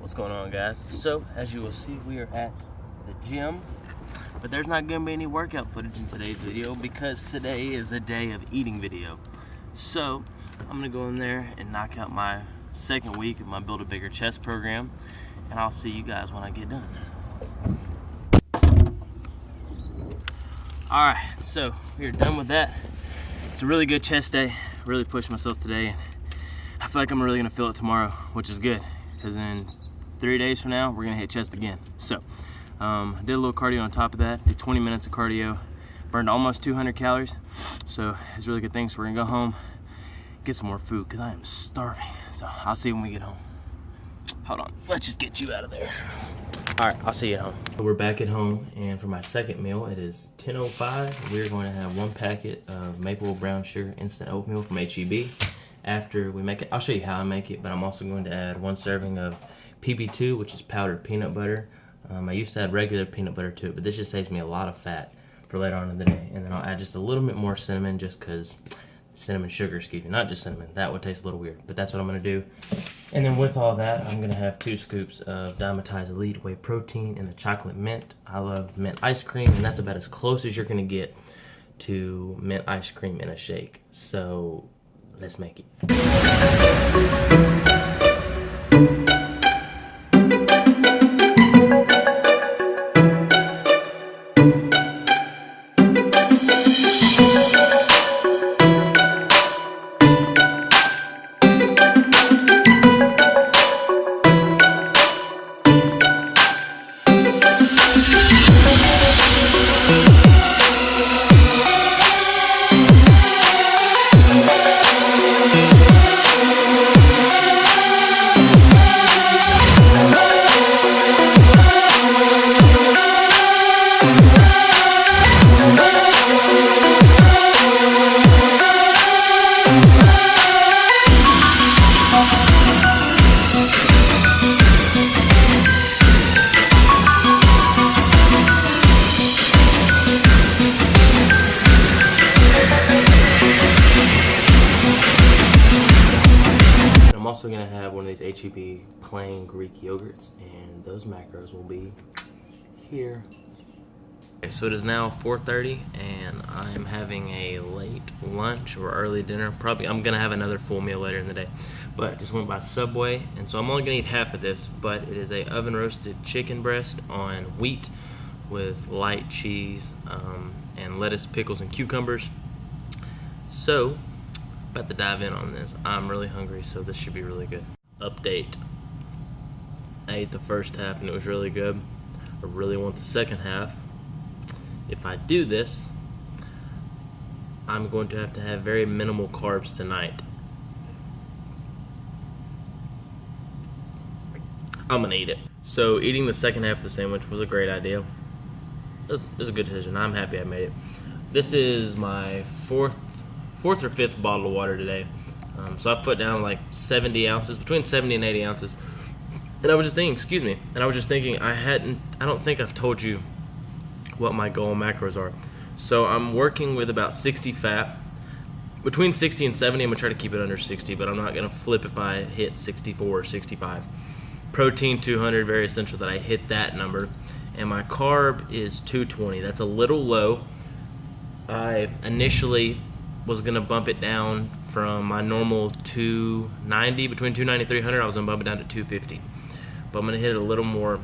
What's going on, guys? So as you will see, we are at the gym, but there's not gonna be any workout footage in today's video because today is a day of eating video. So I'm gonna go in there and knock out my second week of my Build a Bigger Chest program, and I'll see you guys when I get done. All right, so we are done with that. It's a really good chest day. Really pushed myself today, and I feel like I'm really gonna feel it tomorrow, which is good, because in 3 days from now, we're gonna hit chest again. So, I did a little cardio on top of that, did 20 minutes of cardio, burned almost 200 calories. So it's a really good thing. So we're gonna go home, get some more food, because I am starving. So I'll see you when we get home. Hold on, let's just get you out of there. All right, I'll see you at home. We're back at home, and for my second meal, it is 10:05. We're going to have 1 packet of maple brown sugar instant oatmeal from HEB. After we make it, I'll show you how I make it, but I'm also going to add 1 serving of PB2, which is powdered peanut butter. I used to add regular peanut butter to it, but this just saves me a lot of fat for later on in the day. And then I'll add just a little bit more cinnamon, just because cinnamon sugar, excuse me, not just cinnamon. That would taste a little weird, but that's what I'm gonna do. And then with all that, I'm gonna have 2 scoops of Dymatize Elite Whey Protein and the chocolate mint. I love mint ice cream, and that's about as close as you're gonna get to mint ice cream in a shake. So let's make it. I'm also gonna have one of these HEB plain Greek yogurts, and those macros will be here. Okay, so it is now 4:30, and I'm having a late lunch or early dinner. Probably I'm gonna have another full meal later in the day, but just went by Subway, and so I'm only gonna eat half of this. But it is a oven roasted chicken breast on wheat with light cheese and lettuce, pickles, and cucumbers. So about to dive in on this. I'm really hungry, so this should be really good. Update. I ate the first half and it was really good. I really want the second half. If I do this, I'm going to have very minimal carbs tonight. I'm gonna eat it. So eating the second half of the sandwich was a great idea. It was a good decision. I'm happy I made it. This is my fourth or 5th bottle of water today. So I put down like 70 ounces, between 70 and 80 ounces. And I was just thinking, I don't think I've told you what my goal macros are. So I'm working with about 60 fat. Between 60 and 70, I'm gonna try to keep it under 60, but I'm not gonna flip if I hit 64 or 65. Protein 200, very essential that I hit that number. And my carb is 220, that's a little low. I initially was gonna bump it down from my normal 290, between 290 and 300, I was gonna bump it down to 250. But I'm gonna hit it a little more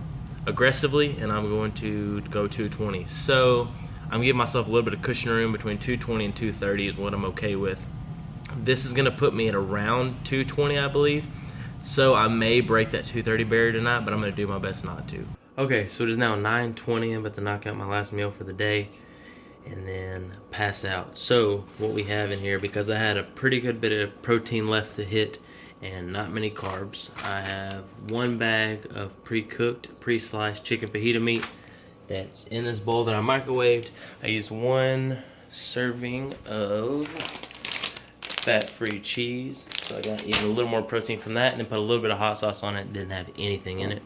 aggressively, and I'm going to go 220. So I'm giving myself a little bit of cushion room. Between 220 and 230 is what I'm okay with. This is gonna put me at around 220, I believe. So I may break that 230 barrier tonight, but I'm gonna do my best not to. Okay, so it is now 9:20. I'm about to knock out my last meal for the day and then pass out. So what we have in here, because I had a pretty good bit of protein left to hit and not many carbs, I have 1 bag of pre-cooked, pre-sliced chicken fajita meat that's in this bowl that I microwaved. I used 1 serving of fat-free cheese, so I got even a little more protein from that, and then put a little bit of hot sauce on it. Didn't have anything in it.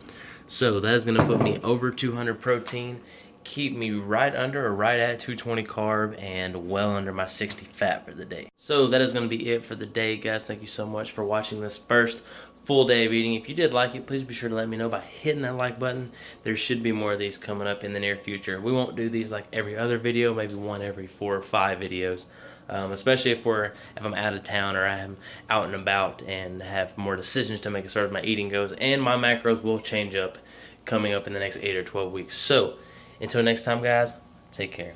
So that is gonna put me over 200 protein keep me right under or right at 220 carb and well under my 60 fat for the day. So that is going to be it for the day, guys. Thank you so much for watching this first full day of eating. If you did like it, please be sure to let me know by hitting that like button. There should be more of these coming up in the near future. We won't do these like every other video, maybe one every 4 or 5 videos. Especially if I'm out of town or I'm out and about and have more decisions to make as far as my eating goes, and my macros will change up coming up in the next 8 or 12 weeks. So until next time, guys, take care.